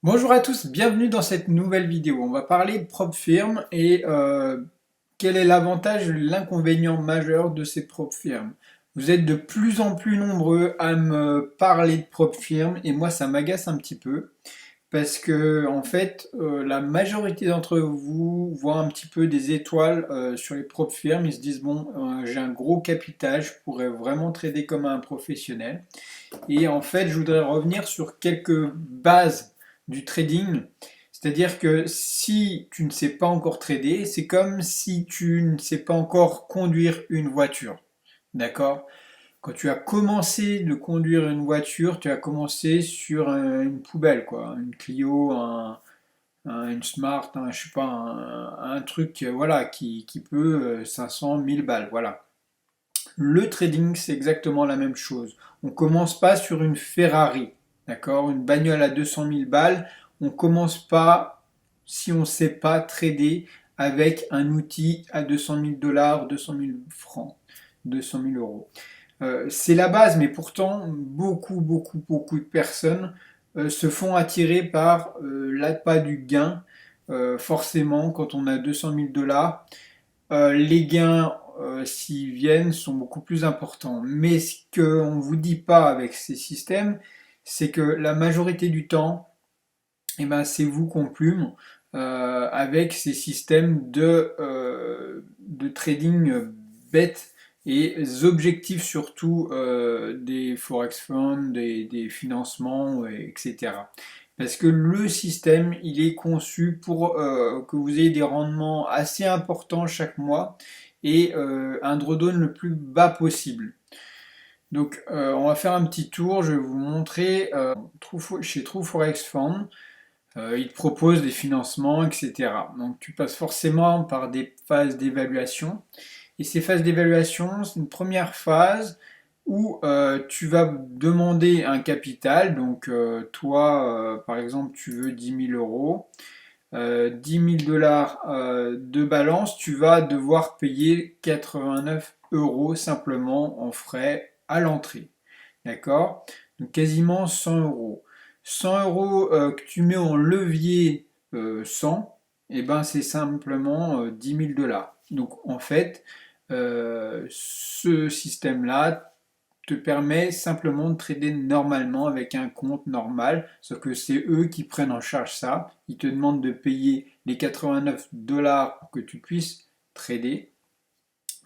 Bonjour à tous, bienvenue dans cette nouvelle vidéo. On va parler de propres firmes et quel est l'avantage et l'inconvénient majeur de ces propres firmes. Vous êtes de plus en plus nombreux à me parler de propres firmes et moi ça m'agace un petit peu parce que en fait la majorité d'entre vous voient un petit peu des étoiles sur les propres firmes. Ils se disent bon, j'ai un gros capital, je pourrais vraiment trader comme un professionnel. Et en fait, je voudrais revenir sur quelques bases du trading. C'est-à-dire que si tu ne sais pas encore trader, c'est comme si tu ne sais pas encore conduire une voiture. D'accord? Quand tu as commencé de conduire une voiture, tu as commencé sur une poubelle, quoi. Une Clio, une Smart, je sais pas, un truc voilà, qui peut 500, 1000 balles. Voilà. Le trading, c'est exactement la même chose. On ne commence pas sur une Ferrari, d'accord? Une bagnole à 200 000 balles. On ne commence pas, si on ne sait pas trader, avec un outil à 200 000 dollars, 200 000 francs, 200 000 euros. C'est la base, mais pourtant, beaucoup de personnes se font attirer par l'appât du gain. Forcément, quand on a 200 000 dollars, les gains, s'ils viennent, sont beaucoup plus importants. Mais ce qu'on ne vous dit pas avec ces systèmes, c'est que la majorité du temps, eh ben, c'est vous qu'on plume avec ces systèmes de trading bêtes et objectifs surtout des forex funds, des financements, etc. Parce que le système, il est conçu pour que vous ayez des rendements assez importants chaque mois et un drawdown le plus bas possible. Donc on va faire un petit tour, je vais vous montrer chez True Forex Fund. Ils te proposent des financements, etc. Donc tu passes forcément par des phases d'évaluation. Et ces phases d'évaluation, c'est une première phase où tu vas demander un capital. Donc toi, par exemple, tu veux 10 000 euros. 10 000 dollars de balance, tu vas devoir payer 89 euros simplement en frais à l'entrée. D'accord? Donc quasiment 100 euros. 100 euros que tu mets en levier 100, et ben c'est simplement 10 000 dollars. Donc en fait, ce système-là te permet simplement de trader normalement avec un compte normal, sauf que c'est eux qui prennent en charge ça. Ils te demandent de payer les 89 dollars pour que tu puisses trader.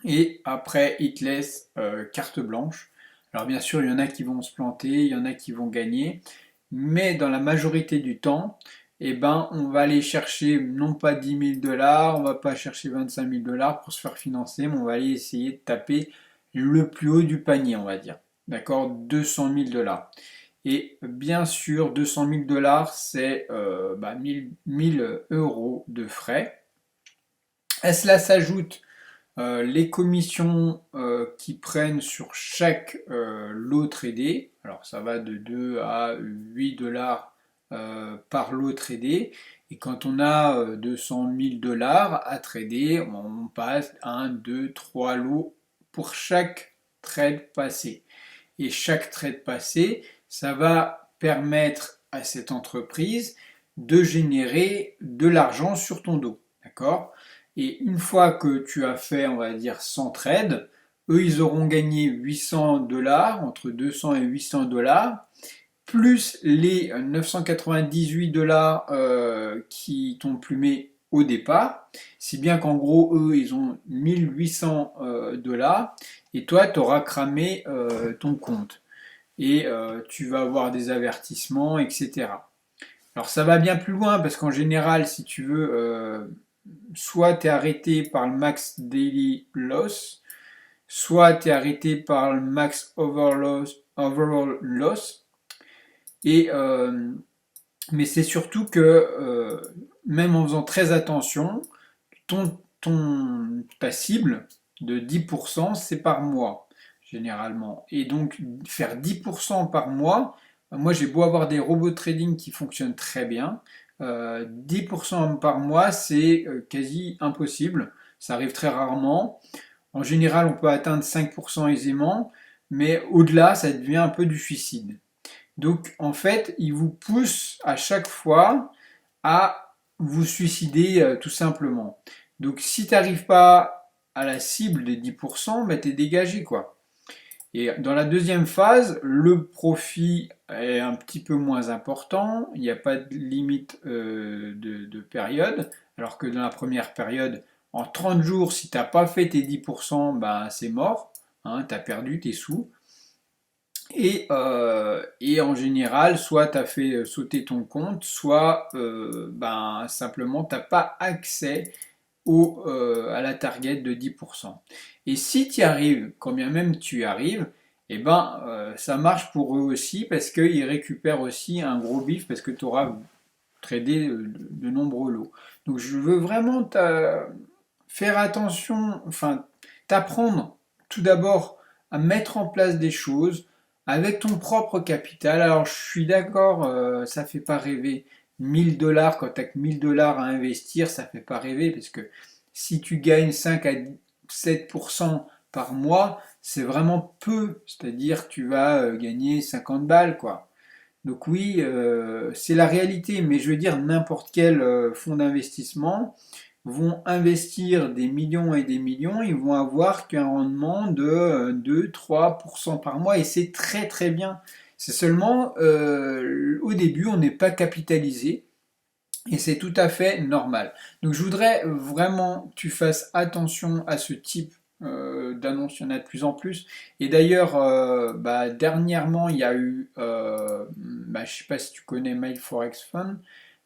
Et après, ils te laissent carte blanche. Alors bien sûr, il y en a qui vont se planter, il y en a qui vont gagner, mais dans la majorité du temps, eh ben, on va aller chercher non pas 10 000 dollars, on va pas chercher 25 000 dollars pour se faire financer, mais on va aller essayer de taper le plus haut du panier, on va dire. D'accord? 200 000 dollars. Et bien sûr, 200 000 dollars, c'est 1000 euros de frais. À cela s'ajoute les commissions qui prennent sur chaque lot tradé, alors ça va de 2 à 8 dollars par lot tradé. Et quand on a 200 000 dollars à trader, on passe 1, 2, 3 lots pour chaque trade passé. Et chaque trade passé, ça va permettre à cette entreprise de générer de l'argent sur ton dos. D'accord? Et une fois que tu as fait, on va dire, 100 trades, eux, ils auront gagné 800 dollars, entre 200 et 800 dollars, plus les 998 dollars qui t'ont plumé au départ. Si bien qu'en gros, eux, ils ont 1800 dollars et toi, tu auras cramé ton compte. Et tu vas avoir des avertissements, etc. Alors ça va bien plus loin parce qu'en général, si tu veux, soit tu es arrêté par le max daily loss, soit tu es arrêté par le max overall loss. Et, mais c'est surtout que, même en faisant très attention, ta cible de 10%, c'est par mois, généralement. Et donc, faire 10% par mois, moi j'ai beau avoir des robots de trading qui fonctionnent très bien, 10% par mois, c'est quasi impossible. Ça arrive très rarement. En général, on peut atteindre 5% aisément, mais au-delà, ça devient un peu du suicide. Donc en fait, il vous pousse à chaque fois à vous suicider tout simplement. Donc si tu n'arrives pas à la cible des 10%, bah, tu es dégagé quoi. Et dans la deuxième phase, le profit est un petit peu moins important, il n'y a pas de limite de période, alors que dans la première période, en 30 jours, si tu n'as pas fait tes 10%, ben, c'est mort, hein, tu as perdu tes sous. Et en général, soit tu as fait sauter ton compte, soit ben, simplement tu n'as pas accès à la target de 10%. Et si tu y arrives, quand bien même tu y arrives, eh ben, ça marche pour eux aussi parce qu'ils récupèrent aussi un gros bif parce que tu auras tradé de nombreux lots. Donc je veux vraiment faire attention, enfin t'apprendre tout d'abord à mettre en place des choses avec ton propre capital. Alors je suis d'accord, ça fait pas rêver. 1000 $ quand tu as que 1000 $ à investir, ça fait pas rêver parce que si tu gagnes 5 à 7% par mois, c'est vraiment peu. C'est-à-dire tu vas gagner 50 balles quoi. Donc oui, c'est la réalité, mais je veux dire n'importe quel fonds d'investissement vont investir des millions et des millions, ils vont avoir qu'un rendement de 2-3% par mois et c'est très très bien. C'est seulement au début on n'est pas capitalisé et c'est tout à fait normal. Donc je voudrais vraiment que tu fasses attention à ce type d'annonce, il y en a de plus en plus. Et d'ailleurs, bah, dernièrement, il y a eu, bah, je ne sais pas si tu connais MyForexFund,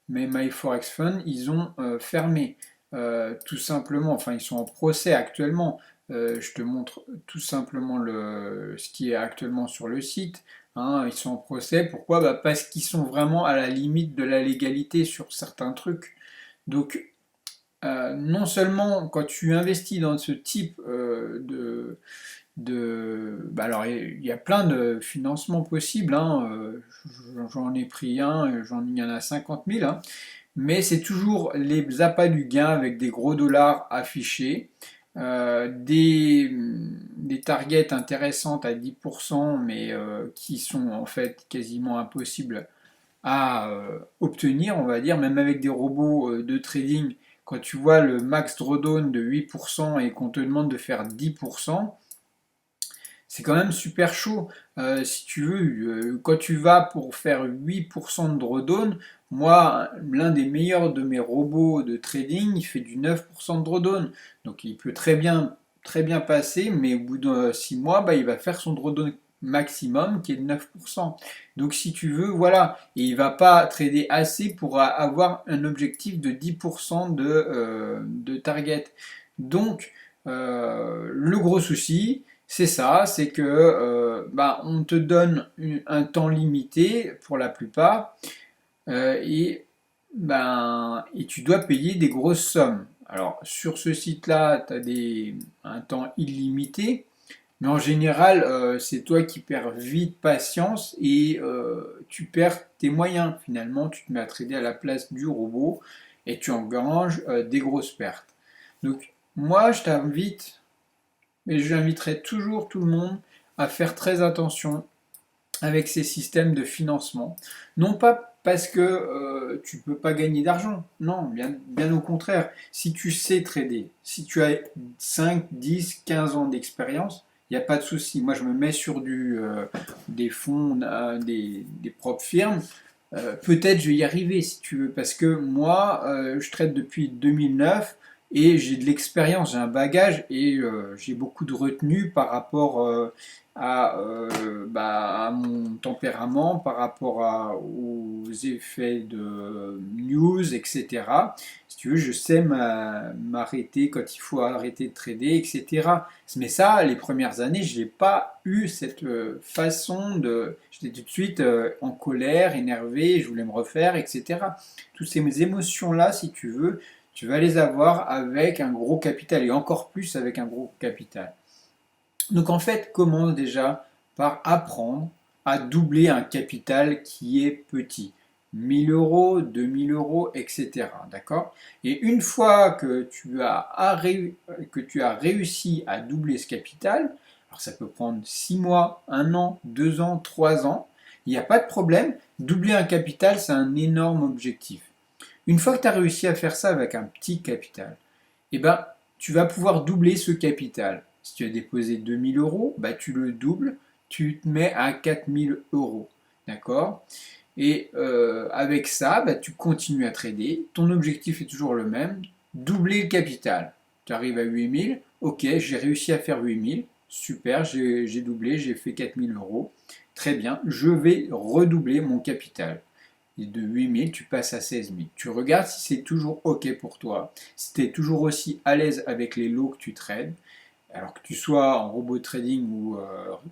mais MyForexFund, ils ont fermé, tout simplement, enfin ils sont en procès actuellement. Je te montre tout simplement ce qui est actuellement sur le site. Hein, ils sont en procès, pourquoi? Bah, parce qu'ils sont vraiment à la limite de la légalité sur certains trucs. Donc non seulement quand tu investis dans ce type bah alors il y a plein de financements possibles, hein, j'en ai pris un, il y en a 50 000, hein, mais c'est toujours les appâts du gain avec des gros dollars affichés, des targets intéressantes à 10%, mais qui sont en fait quasiment impossibles à obtenir, on va dire, même avec des robots de trading. Quand tu vois le max drawdown de 8% et qu'on te demande de faire 10%, c'est quand même super chaud. Si tu veux, quand tu vas pour faire 8% de drawdown, moi, l'un des meilleurs de mes robots de trading, il fait du 9% de drawdown. Donc il peut très bien passer, mais au bout de 6 mois, bah, il va faire son drawdown maximum qui est de 9%. Donc si tu veux, voilà, et il va pas trader assez pour avoir un objectif de 10% de target. Donc le gros souci, c'est ça, c'est que bah, on te donne un temps limité pour la plupart et, ben, et tu dois payer des grosses sommes. Alors sur ce site-là, tu as un temps illimité, mais en général, c'est toi qui perds vite patience et tu perds tes moyens. Finalement, tu te mets à trader à la place du robot et tu engranges des grosses pertes. Donc moi, je t'invite mais j'inviterai toujours tout le monde à faire très attention avec ces systèmes de financement. Non pas parce que tu ne peux pas gagner d'argent, non, bien au contraire. Si tu sais trader, si tu as 5, 10, 15 ans d'expérience, il n'y a pas de souci. Moi, je me mets sur des fonds, des propres firmes. Peut-être je vais y arriver si tu veux, parce que moi, je trade depuis 2009 et j'ai de l'expérience, j'ai un bagage et j'ai beaucoup de retenue par rapport bah, à mon tempérament, par rapport aux effets de news, etc. Si tu veux, je sais m'arrêter quand il faut arrêter de trader, etc. Mais ça, les premières années, je n'ai pas eu cette façon de... J'étais tout de suite en colère, énervé, je voulais me refaire, etc. Toutes ces émotions-là, si tu veux, tu vas les avoir avec un gros capital et encore plus avec un gros capital. Donc en fait, commence déjà par apprendre à doubler un capital qui est petit. 1000 €, 2000 €, etc. D'accord? Et une fois que tu as réussi à doubler ce capital, alors ça peut prendre 6 mois, 1 an, 2 ans, 3 ans, Il n'y a pas de problème, doubler un capital, c'est un énorme objectif. Une fois que tu as réussi à faire ça avec un petit capital, eh ben, tu vas pouvoir doubler ce capital. Si tu as déposé 2000 euros, bah, tu le doubles, tu te mets à 4000 euros. D'accord? Et avec ça, bah, tu continues à trader. Ton objectif est toujours le même, doubler le capital. Tu arrives à 8000, ok, j'ai réussi à faire 8000, super, j'ai doublé, j'ai fait 4000 euros. Très bien, je vais redoubler mon capital. Et de 8000, tu passes à 16 000. Tu regardes si c'est toujours ok pour toi, si tu es toujours aussi à l'aise avec les lots que tu trades, alors que tu sois en robot trading ou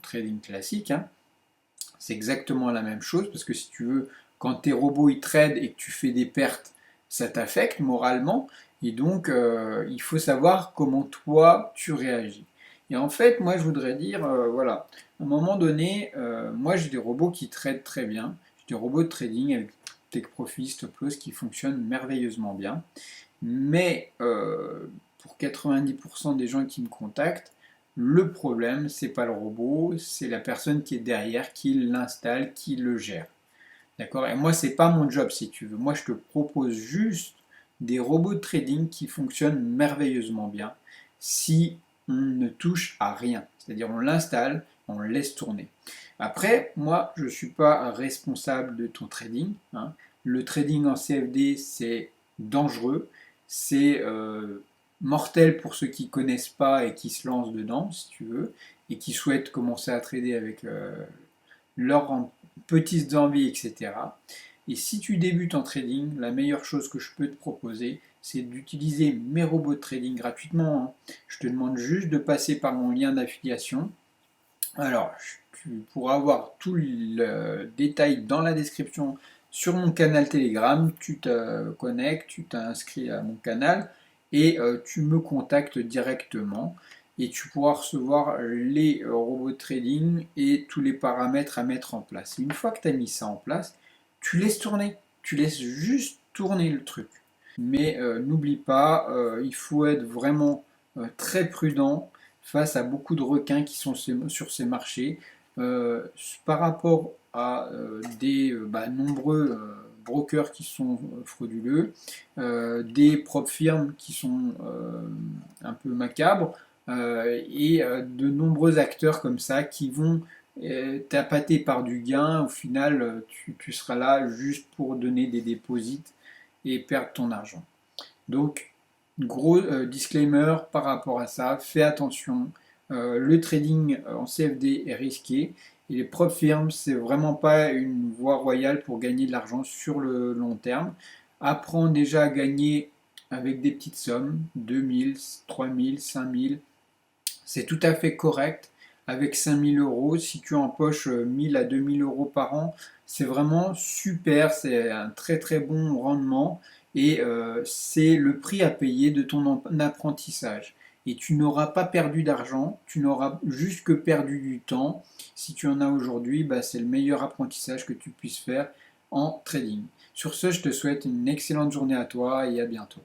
trading classique, hein, c'est exactement la même chose, parce que si tu veux, quand tes robots ils tradent et que tu fais des pertes, ça t'affecte moralement, et donc il faut savoir comment toi tu réagis. Et en fait, moi je voudrais dire, voilà, à un moment donné, moi j'ai des robots qui tradent très bien, j'ai des robots de trading avec TechProfit, Stop Loss qui fonctionnent merveilleusement bien, mais pour 90% des gens qui me contactent, le problème, c'est pas le robot, c'est la personne qui est derrière, qui l'installe, qui le gère. D'accord? Et moi, c'est pas mon job si tu veux. Moi, je te propose juste des robots de trading qui fonctionnent merveilleusement bien si on ne touche à rien. C'est-à-dire, on l'installe, on le laisse tourner. Après, moi, je ne suis pas responsable de ton trading, hein. Le trading en CFD, c'est dangereux, c'est mortel pour ceux qui ne connaissent pas et qui se lancent dedans, si tu veux, et qui souhaitent commencer à trader avec leurs petites envies, etc. Et si tu débutes en trading, la meilleure chose que je peux te proposer, c'est d'utiliser mes robots de trading gratuitement, hein. Je te demande juste de passer par mon lien d'affiliation. Alors, tu pourras avoir tout le détail dans la description sur mon canal Telegram. Tu te connectes, tu t'inscris à mon canal et tu me contactes directement. Et tu pourras recevoir les robots de trading et tous les paramètres à mettre en place. Et une fois que tu as mis ça en place, tu laisses tourner. Tu laisses juste tourner le truc. Mais n'oublie pas, il faut être vraiment très prudent face à beaucoup de requins qui sont sur ces marchés. Par rapport à des nombreux brokers qui sont frauduleux, des propres firmes qui sont un peu macabres, et de nombreux acteurs comme ça qui vont t'appâter par du gain. Au final, tu seras là juste pour donner des déposits et perdre ton argent. Donc, gros disclaimer par rapport à ça, fais attention. Le trading en CFD est risqué et les prop firms, c'est vraiment pas une voie royale pour gagner de l'argent sur le long terme. Apprends déjà à gagner avec des petites sommes, 2000, 3000, 5000, c'est tout à fait correct. Avec 5000 euros, si tu empoches 1000 à 2000 euros par an, c'est vraiment super, c'est un très très bon rendement et c'est le prix à payer de ton apprentissage. Et tu n'auras pas perdu d'argent, tu n'auras juste que perdu du temps. Si tu en as aujourd'hui, bah, c'est le meilleur apprentissage que tu puisses faire en trading. Sur ce, je te souhaite une excellente journée à toi et à bientôt.